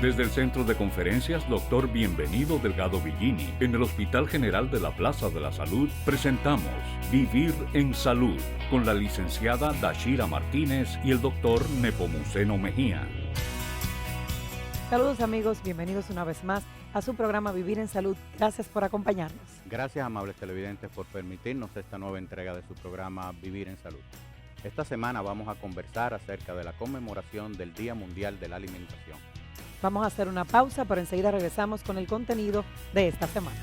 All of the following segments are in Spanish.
Desde el Centro de Conferencias Dr. Bienvenido Delgado Villini, en el Hospital General de la Plaza de la Salud, presentamos Vivir en Salud, con la licenciada Dashira Martínez y el doctor Nepomuceno Mejía. Saludos amigos, bienvenidos una vez más a su programa Vivir en Salud. Gracias por acompañarnos. Gracias, amables televidentes, por permitirnos esta nueva entrega de su programa Vivir en Salud. Esta semana vamos a conversar acerca de la conmemoración del Día Mundial de la Alimentación. Vamos a hacer una pausa, pero enseguida regresamos con el contenido de esta semana.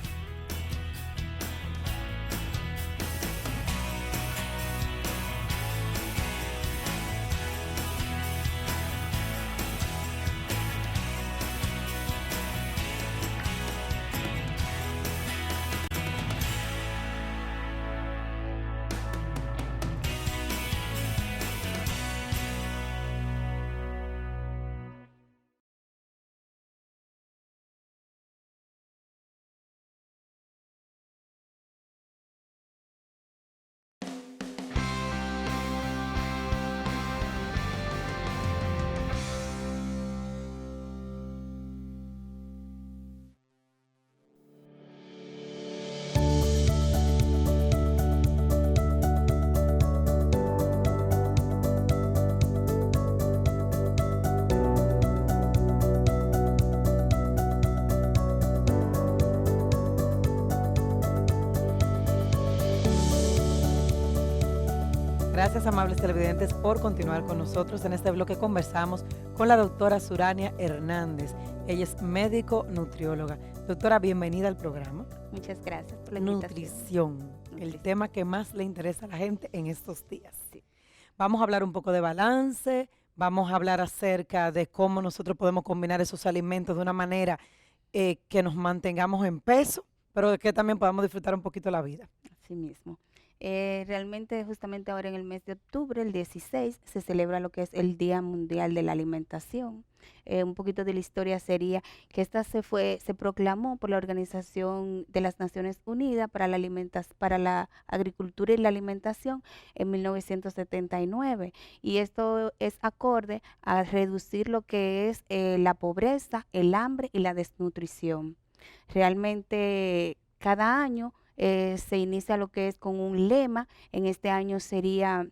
Gracias, amables televidentes, por continuar con nosotros. En este bloque conversamos con la doctora Surania Hernández. Ella es médico nutrióloga. Doctora, bienvenida al programa. Muchas gracias por la invitación. Nutrición, el tema que más le interesa a la gente en estos días. Sí. Vamos a hablar un poco de balance, vamos a hablar acerca de cómo nosotros podemos combinar esos alimentos de una manera que nos mantengamos en peso, pero de que también podamos disfrutar un poquito la vida. Así mismo. Realmente justamente ahora en el mes de octubre, el 16, se celebra lo que es el Día Mundial de la Alimentación. Un poquito de la historia sería que esta se proclamó por la Organización de las Naciones Unidas para la Agricultura y la Alimentación en 1979. Y esto es acorde a reducir lo que es la pobreza, el hambre y la desnutrición. Realmente cada año se inicia lo que es con un lema. En este año sería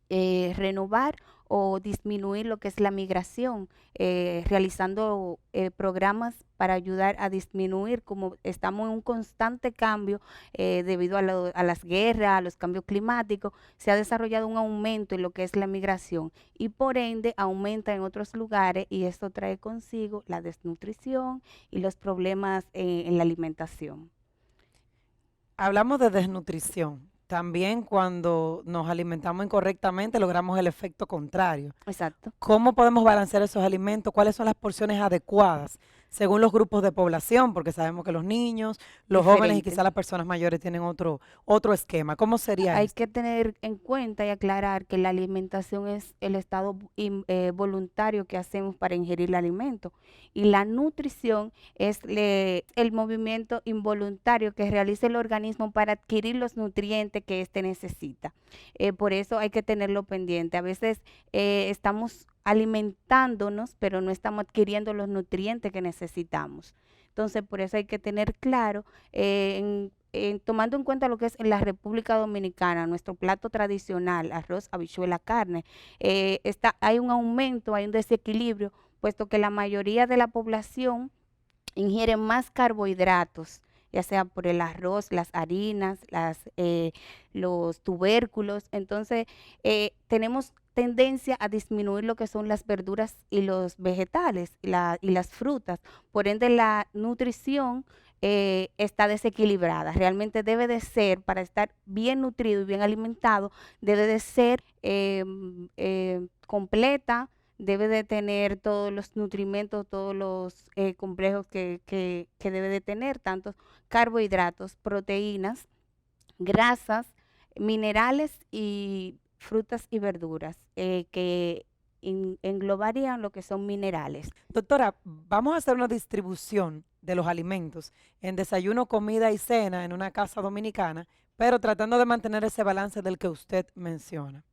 renovar o disminuir lo que es la migración, realizando programas para ayudar a disminuir, como estamos en un constante cambio debido a las guerras, a los cambios climáticos, se ha desarrollado un aumento en lo que es la migración y por ende aumenta en otros lugares y esto trae consigo la desnutrición y los problemas en la alimentación. Hablamos de desnutrición. También cuando nos alimentamos incorrectamente logramos el efecto contrario. Exacto. ¿Cómo podemos balancear esos alimentos? ¿Cuáles son las porciones adecuadas según los grupos de población? Porque sabemos que los niños, los jóvenes y quizás las personas mayores tienen otro esquema. ¿Cómo sería Hay esto? que tener en cuenta y aclarar que la alimentación es el estado voluntario que hacemos para ingerir el alimento y la nutrición es el movimiento involuntario que realiza el organismo para adquirir los nutrientes que éste necesita. Por eso hay que tenerlo pendiente. A veces estamos alimentándonos, pero no estamos adquiriendo los nutrientes que necesitamos. Entonces, por eso hay que tener claro, tomando en cuenta lo que es en la República Dominicana, nuestro plato tradicional, arroz, habichuela, carne, hay un aumento, hay un desequilibrio, puesto que la mayoría de la población ingiere más carbohidratos, ya sea por el arroz, las harinas, los tubérculos. Entonces, tenemos tendencia a disminuir lo que son las verduras y los vegetales y las frutas. Por ende, la nutrición está desequilibrada. Realmente debe de ser, para estar bien nutrido y bien alimentado, debe de ser completa, debe de tener todos los nutrimentos, todos los complejos que debe de tener, tanto carbohidratos, proteínas, grasas, minerales y frutas y verduras que englobarían lo que son minerales. Doctora, vamos a hacer una distribución de los alimentos en desayuno, comida y cena en una casa dominicana, pero tratando de mantener ese balance del que usted menciona.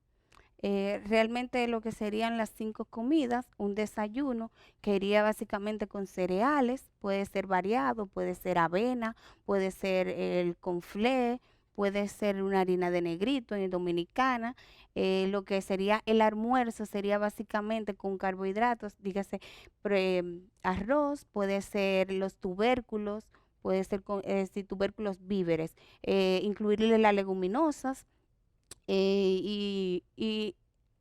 Realmente lo que serían las 5 comidas, un desayuno que iría básicamente con cereales, puede ser variado, puede ser avena, puede ser el conflé, puede ser una harina de negrito en dominicana. Lo que sería el almuerzo sería básicamente con carbohidratos, dígase arroz, puede ser los tubérculos, puede ser sí, tubérculos víveres, incluirle las leguminosas, y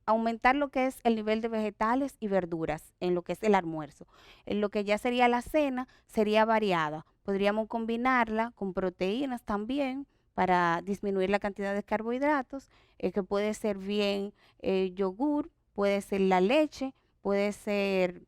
aumentar lo que es el nivel de vegetales y verduras en lo que es el almuerzo. En lo que ya sería la cena, sería variada. Podríamos combinarla con proteínas también para disminuir la cantidad de carbohidratos, que puede ser bien yogur, puede ser la leche, puede ser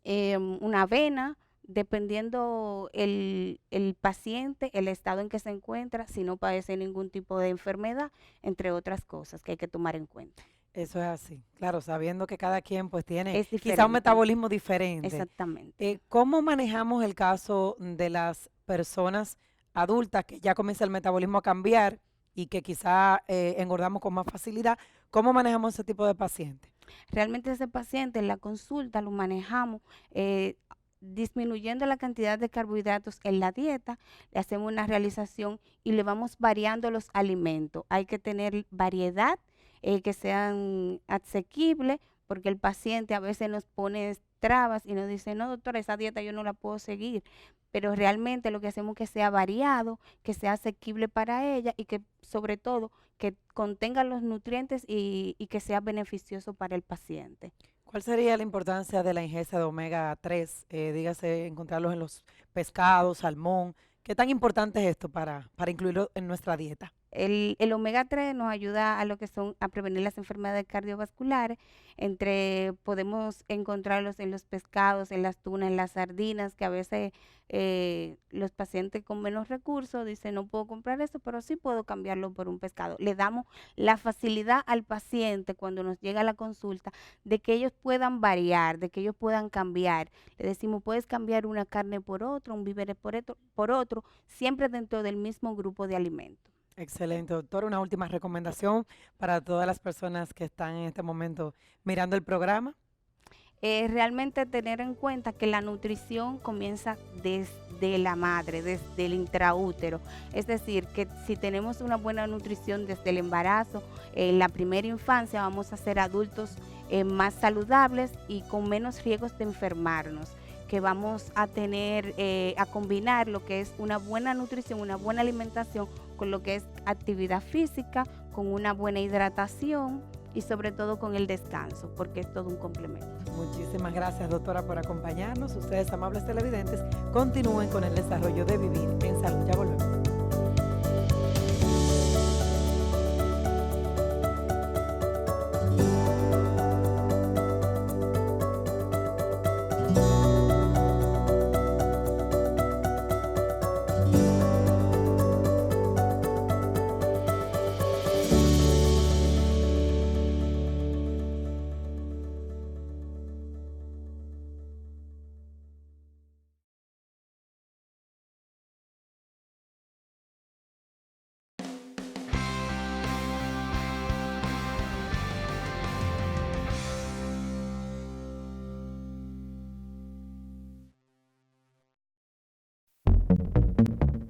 una avena, dependiendo el paciente, el estado en que se encuentra, si no padece ningún tipo de enfermedad, entre otras cosas que hay que tomar en cuenta. Eso es así, claro, sabiendo que cada quien pues tiene Es quizá un diferente. metabolismo diferente. Exactamente. ¿Cómo manejamos el caso de las personas adultas que ya comienza el metabolismo a cambiar y que quizá engordamos con más facilidad? ¿Cómo manejamos ese tipo de pacientes? Realmente ese paciente en la consulta lo manejamos disminuyendo la cantidad de carbohidratos en la dieta, le hacemos una realización y le vamos variando los alimentos. Hay que tener variedad, que sean asequibles, porque el paciente a veces nos pone trabas y nos dice, no, doctora, esa dieta yo no la puedo seguir. Pero realmente lo que hacemos es que sea variado, que sea asequible para ella y que sobre todo que contenga los nutrientes y que sea beneficioso para el paciente. ¿Cuál sería la importancia de la ingesta de omega 3? Dígase, encontrarlos en los pescados, salmón. ¿Qué tan importante es esto para incluirlo en nuestra dieta? El omega 3 nos ayuda a prevenir las enfermedades cardiovasculares. Podemos encontrarlos en los pescados, en las tunas, en las sardinas, que a veces los pacientes con menos recursos dicen, no puedo comprar eso, pero sí puedo cambiarlo por un pescado. Le damos la facilidad al paciente cuando nos llega a la consulta de que ellos puedan variar, de que ellos puedan cambiar. Le decimos, puedes cambiar una carne por otra, un víver por otro, siempre dentro del mismo grupo de alimentos. Excelente, doctor. Una última recomendación para todas las personas que están en este momento mirando el programa. Realmente tener en cuenta que la nutrición comienza desde la madre, desde el intraútero. Es decir, que si tenemos una buena nutrición desde el embarazo, en la primera infancia vamos a ser adultos más saludables y con menos riesgos de enfermarnos, que vamos a tener, a combinar lo que es una buena nutrición, una buena alimentación con lo que es actividad física, con una buena hidratación y sobre todo con el descanso, porque es todo un complemento. Muchísimas gracias, doctora, por acompañarnos. Ustedes, amables televidentes, continúen con el desarrollo de Vivir en Salud. Ya volvemos.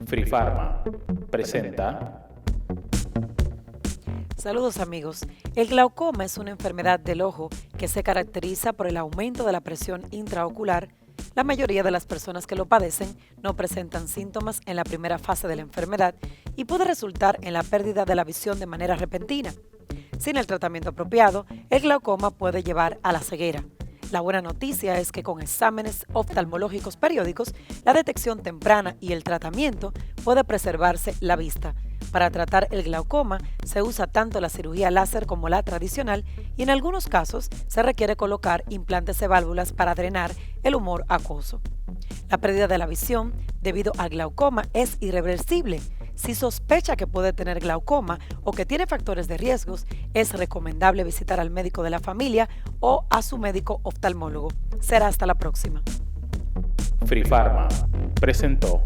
Frifarma presenta. Saludos amigos. El glaucoma es una enfermedad del ojo que se caracteriza por el aumento de la presión intraocular. La mayoría de las personas que lo padecen no presentan síntomas en la primera fase de la enfermedad y puede resultar en la pérdida de la visión de manera repentina. Sin el tratamiento apropiado, el glaucoma puede llevar a la ceguera. La buena noticia es que con exámenes oftalmológicos periódicos, la detección temprana y el tratamiento puede preservarse la vista. Para tratar el glaucoma se usa tanto la cirugía láser como la tradicional y en algunos casos se requiere colocar implantes de válvulas para drenar el humor acuoso. La pérdida de la visión debido al glaucoma es irreversible. Si sospecha que puede tener glaucoma o que tiene factores de riesgos, es recomendable visitar al médico de la familia o a su médico oftalmólogo. Será hasta la próxima. Frifarma presentó.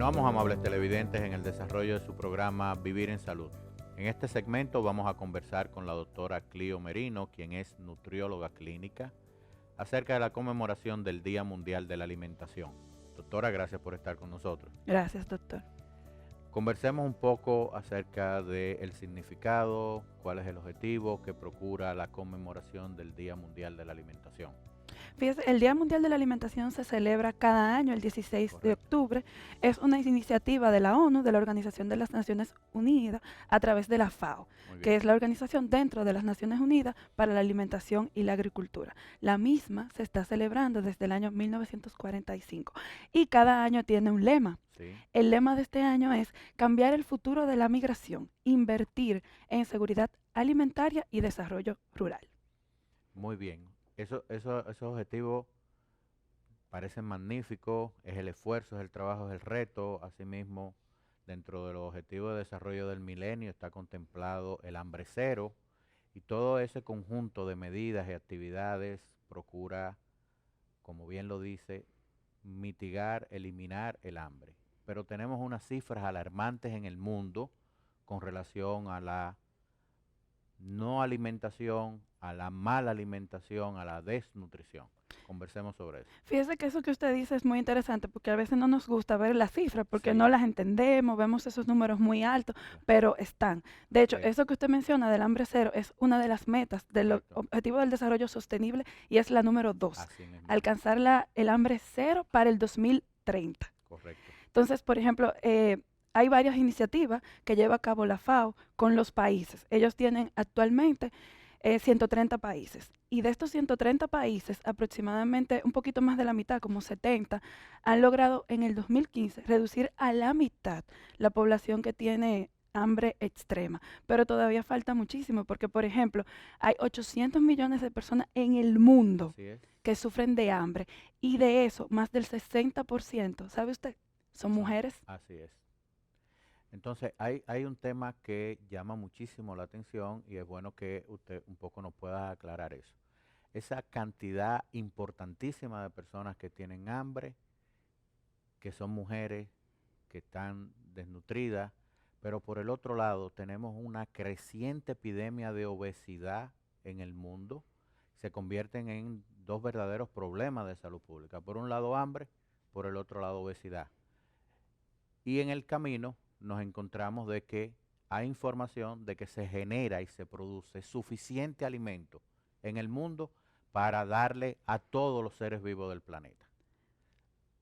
Continuamos, amables televidentes, en el desarrollo de su programa Vivir en Salud. En este segmento vamos a conversar con la doctora Clio Merino, quien es nutrióloga clínica, acerca de la conmemoración del Día Mundial de la Alimentación. Doctora, gracias por estar con nosotros. Gracias, doctor. Conversemos un poco acerca del significado, cuál es el objetivo que procura la conmemoración del Día Mundial de la Alimentación. Fíjese, el Día Mundial de la Alimentación se celebra cada año, el 16 de octubre. Es una iniciativa de la ONU, de la Organización de las Naciones Unidas, a través de la FAO, que es la organización dentro de las Naciones Unidas para la Alimentación y la Agricultura. La misma se está celebrando desde el año 1945 y cada año tiene un lema. Sí. El lema de este año es cambiar el futuro de la migración, invertir en seguridad alimentaria y desarrollo rural. Muy bien. Esos objetivos parecen magníficos, es el esfuerzo, es el trabajo, es el reto. Asimismo, dentro de los objetivos de desarrollo del milenio está contemplado el hambre cero, y todo ese conjunto de medidas y actividades procura, como bien lo dice, mitigar, eliminar el hambre. Pero tenemos unas cifras alarmantes en el mundo con relación a la no alimentación, a la mala alimentación, a la desnutrición. Conversemos sobre eso. Fíjese que eso que usted dice es muy interesante porque a veces no nos gusta ver las cifras porque Sí. no las entendemos, vemos esos números muy altos, pero están. De hecho, Sí. eso que usted menciona del hambre cero es una de las metas del Correcto. Objetivo del Desarrollo Sostenible y es la número 2, Así mismo. alcanzar el hambre cero para el 2030. Correcto. Entonces, por ejemplo, hay varias iniciativas que lleva a cabo la FAO con los países. Ellos tienen actualmente 130 países. Y de estos 130 países, aproximadamente un poquito más de la mitad, como 70, han logrado en el 2015 reducir a la mitad la población que tiene hambre extrema. Pero todavía falta muchísimo porque, por ejemplo, hay 800 millones de personas en el mundo Así es. que sufren de hambre. Y de eso, más del 60%, ¿sabe usted? Son mujeres. Así es. Entonces, hay un tema que llama muchísimo la atención y es bueno que usted un poco nos pueda aclarar eso. Esa cantidad importantísima de personas que tienen hambre, que son mujeres, que están desnutridas, pero por el otro lado tenemos una creciente epidemia de obesidad en el mundo. Se convierten en dos verdaderos problemas de salud pública. Por un lado hambre, por el otro lado obesidad. Y en el camino nos encontramos de que hay información de que se genera y se produce suficiente alimento en el mundo para darle a todos los seres vivos del planeta.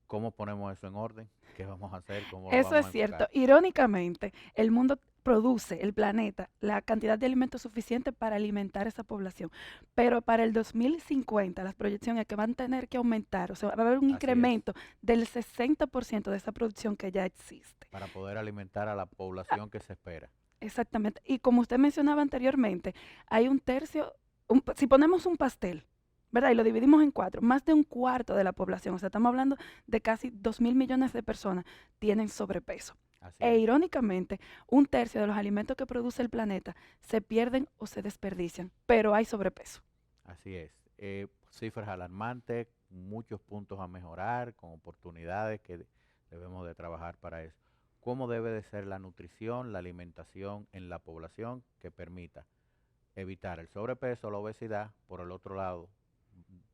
¿Cómo ponemos eso en orden? ¿Qué vamos a hacer? ¿Cómo lo Eso vamos es a cierto. enfocar? Irónicamente, el mundo produce, el planeta, la cantidad de alimentos suficiente para alimentar esa población. Pero para el 2050, las proyecciones que van a tener que aumentar, o sea, va a haber un Así es. incremento del 60% de esa producción que ya existe. Para poder alimentar a la población que se espera. Exactamente. Y como usted mencionaba anteriormente, hay un tercio, si ponemos un pastel, ¿verdad? Y lo dividimos en 4, más de un cuarto de la población, o sea, estamos hablando de casi 2.000 millones de personas, tienen sobrepeso. Así E es. irónicamente, un tercio de los alimentos que produce el planeta se pierden o se desperdician, pero hay sobrepeso. Así es. Cifras alarmantes, muchos puntos a mejorar, con oportunidades que debemos de trabajar para eso. ¿Cómo debe de ser la nutrición, la alimentación en la población que permita evitar el sobrepeso, la obesidad, por el otro lado,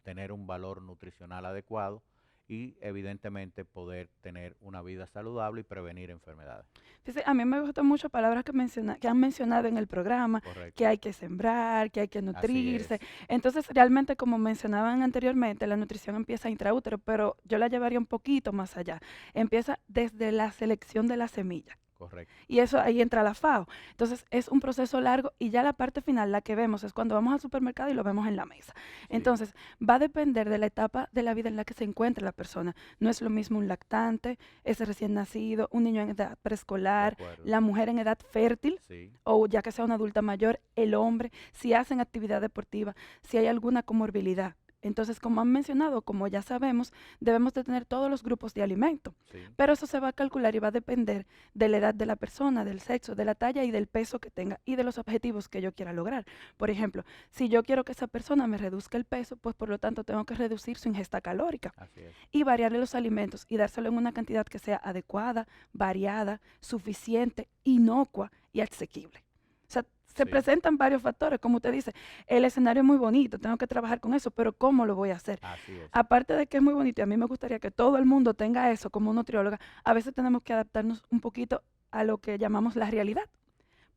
tener un valor nutricional adecuado y evidentemente poder tener una vida saludable y prevenir enfermedades? Fíjese, a mí me gustan mucho palabras que han mencionado en el programa, Correcto. que hay que sembrar, que hay que Así nutrirse. es. Entonces, realmente, como mencionaban anteriormente, la nutrición empieza intraútero, pero yo la llevaría un poquito más allá. Empieza desde la selección de la semilla. Correcto. Y eso ahí entra la FAO. Entonces es un proceso largo y ya la parte final, la que vemos, es cuando vamos al supermercado y lo vemos en la mesa. Entonces va a depender de la etapa de la vida en la que se encuentre la persona. No es lo mismo un lactante, ese recién nacido, un niño en edad De preescolar, acuerdo. la mujer en edad fértil Sí. o ya que sea una adulta mayor, el hombre, si hacen actividad deportiva, si hay alguna comorbilidad Entonces, como han mencionado, como ya sabemos, debemos de tener todos los grupos de alimento. Sí. Pero eso se va a calcular y va a depender de la edad de la persona, del sexo, de la talla y del peso que tenga y de los objetivos que yo quiera lograr. Por ejemplo, si yo quiero que esa persona me reduzca el peso, pues por lo tanto tengo que reducir su ingesta calórica Así es. y variarle los alimentos y dárselo en una cantidad que sea adecuada, variada, suficiente, inocua y asequible. O sea, se Sí. presentan varios factores, como usted dice, el escenario es muy bonito, tengo que trabajar con eso, pero ¿cómo lo voy a hacer? Así es. Aparte de que es muy bonito y a mí me gustaría que todo el mundo tenga eso como nutrióloga, a veces tenemos que adaptarnos un poquito a lo que llamamos la realidad,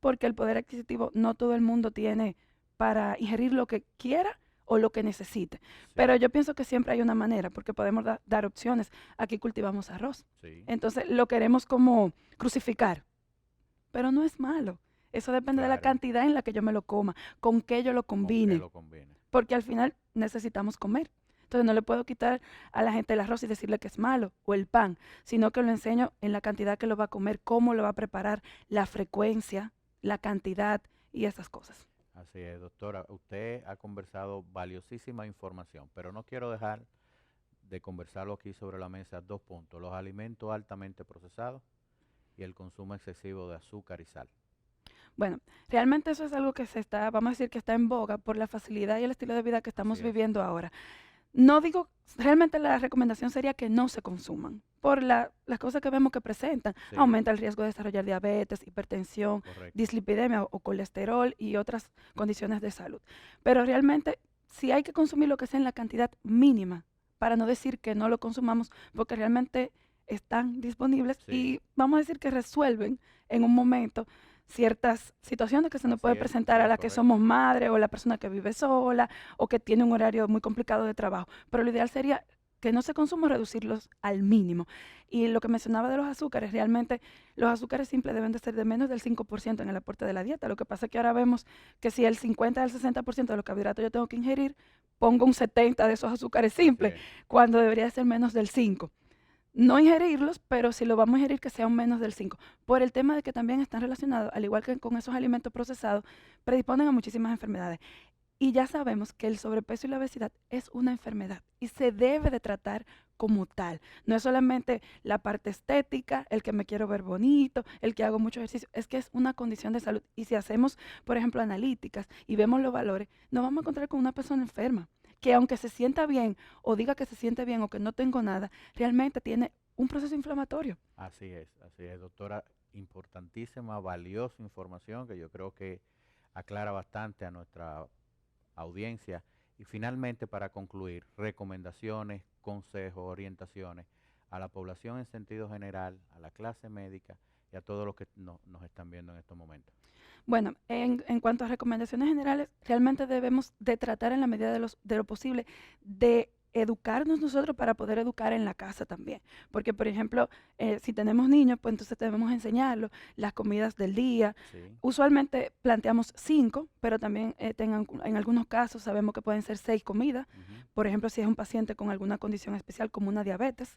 porque el poder adquisitivo no todo el mundo tiene para ingerir lo que quiera o lo que necesite. Sí, Pero yo pienso que siempre hay una manera, porque podemos dar opciones. Aquí cultivamos arroz. sí, Entonces lo queremos como crucificar, pero no es malo. Eso depende de la Claro. cantidad en la que yo me lo coma, con qué yo lo con que combine, lo combine. porque al final necesitamos comer. Entonces no le puedo quitar a la gente el arroz y decirle que es malo o el pan, sino que lo enseño en la cantidad que lo va a comer, cómo lo va a preparar, la frecuencia, la cantidad y esas cosas. Así es, doctora. Usted ha conversado valiosísima información, pero no quiero dejar de conversarlo aquí sobre la mesa 2 puntos: los alimentos altamente procesados y el consumo excesivo de azúcar y sal. Bueno, realmente eso es algo que vamos a decir que está en boga por la facilidad y el estilo de vida que estamos Así es. viviendo ahora. No digo, realmente la recomendación sería que no se consuman por las cosas que vemos que presentan. Sí. Aumenta el riesgo de desarrollar diabetes, hipertensión, Correcto. dislipidemia o colesterol y otras condiciones de salud. Pero realmente sí hay que consumir lo que sea en la cantidad mínima, para no decir que no lo consumamos, porque realmente están disponibles Sí. y vamos a decir que resuelven en un momento ciertas situaciones que se nos Así puede es, presentar a es la que correcto. somos madre o la persona que vive sola o que tiene un horario muy complicado de trabajo. Pero lo ideal sería que no se consuma, reducirlos al mínimo. Y lo que mencionaba de los azúcares, realmente los azúcares simples deben de ser de menos del 5% en el aporte de la dieta. Lo que pasa es que ahora vemos que si el 50 al 60% de los carbohidratos yo tengo que ingerir, pongo un 70 de esos azúcares simples, Así es. cuando debería ser menos del 5. No ingerirlos, pero si lo vamos a ingerir que sea un menos del 5, por el tema de que también están relacionados, al igual que con esos alimentos procesados, predisponen a muchísimas enfermedades. Y ya sabemos que el sobrepeso y la obesidad es una enfermedad y se debe de tratar como tal. No es solamente la parte estética, el que me quiero ver bonito, el que hago mucho ejercicio, es que es una condición de salud. Y si hacemos, por ejemplo, analíticas y vemos los valores, nos vamos a encontrar con una persona enferma, que aunque se sienta bien o diga que se siente bien o que no tengo nada, realmente tiene un proceso inflamatorio. Así es, doctora. Importantísima, valiosa información que yo creo que aclara bastante a nuestra audiencia. Y finalmente, para concluir, recomendaciones, consejos, orientaciones a la población en sentido general, a la clase médica y a todos los que nos están viendo en estos momentos. Bueno, en cuanto a recomendaciones generales, realmente debemos de tratar en la medida de lo posible de educarnos nosotros para poder educar en la casa también. Porque, por ejemplo, si tenemos niños, pues entonces debemos enseñarlos las comidas del día. Sí, Usualmente planteamos 5, pero también en algunos casos sabemos que pueden ser 6 comidas. ujú, Por ejemplo, si es un paciente con alguna condición especial como una diabetes,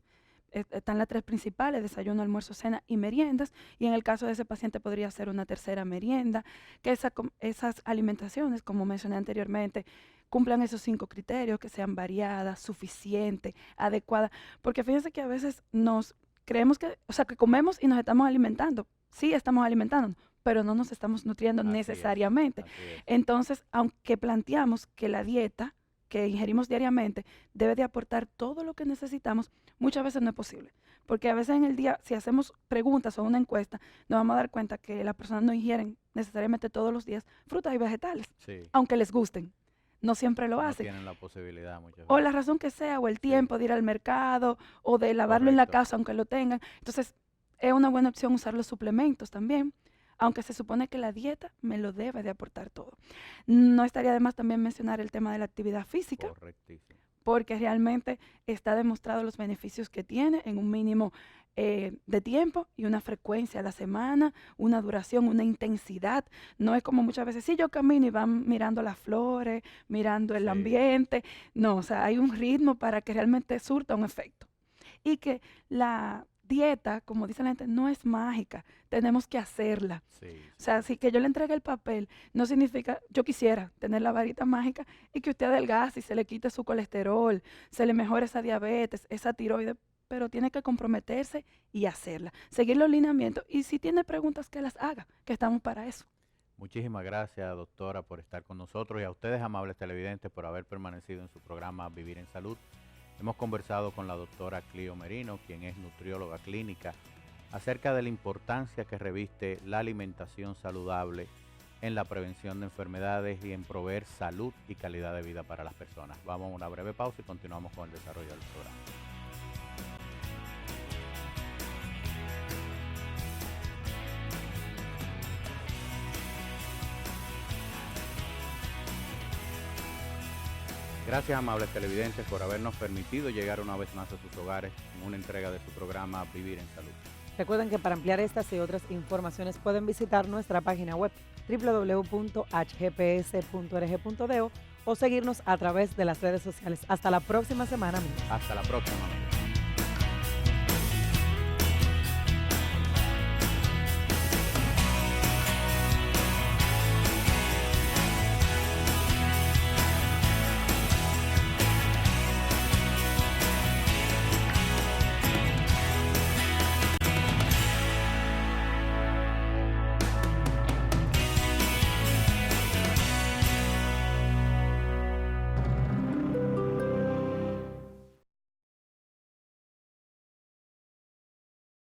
están las 3 principales: desayuno, almuerzo, cena y meriendas. Y en el caso de ese paciente podría ser una tercera merienda, que esas alimentaciones, como mencioné anteriormente, cumplan esos 5 criterios, que sean variadas, suficientes, adecuadas. Porque fíjense que a veces nos creemos que, o sea, que comemos y nos estamos alimentando. Sí, estamos alimentando, pero no nos estamos nutriendo así es, necesariamente. así es. Entonces, aunque planteamos que la dieta que ingerimos diariamente debe de aportar todo lo que necesitamos, muchas veces no es posible. Porque a veces en el día, si hacemos preguntas o una encuesta, nos vamos a dar cuenta que las personas no ingieren necesariamente todos los días frutas y vegetales, Sí, aunque les gusten. No siempre lo no hacen. tienen la posibilidad muchas O veces. la razón que sea, o el Sí. tiempo de ir al mercado, o de lavarlo en la Correcto. casa, aunque lo tengan. Entonces, es una buena opción usar los suplementos también, aunque se supone que la dieta me lo debe de aportar todo. No estaría de más también mencionar el tema de la actividad física, Correctísimo. porque realmente está demostrado los beneficios que tiene en un mínimo de tiempo y una frecuencia a la semana, una duración, una intensidad. No es como muchas veces, sí, yo camino y van mirando las flores, mirando el Sí. ambiente. No, o sea, hay un ritmo para que realmente surta un efecto. Y que dieta, como dice la gente, no es mágica, tenemos que hacerla. Sí, O sea, si que yo le entregue el papel, no significa, yo quisiera tener la varita mágica y que usted adelgace y se le quite su colesterol, se le mejore esa diabetes, esa tiroides, pero tiene que comprometerse y hacerla, seguir los lineamientos y si tiene preguntas que las haga, que estamos para eso. Muchísimas gracias, doctora, por estar con nosotros y a ustedes, amables televidentes, por haber permanecido en su programa Vivir en Salud. Hemos conversado con la doctora Clio Merino, quien es nutrióloga clínica, acerca de la importancia que reviste la alimentación saludable en la prevención de enfermedades y en proveer salud y calidad de vida para las personas. Vamos a una breve pausa y continuamos con el desarrollo del programa. Gracias, amables televidentes, por habernos permitido llegar una vez más a sus hogares en una entrega de su programa Vivir en Salud. Recuerden que para ampliar estas y otras informaciones pueden visitar nuestra página web www.hgps.org.do o seguirnos a través de las redes sociales. Hasta la próxima semana, amigos. Hasta la próxima.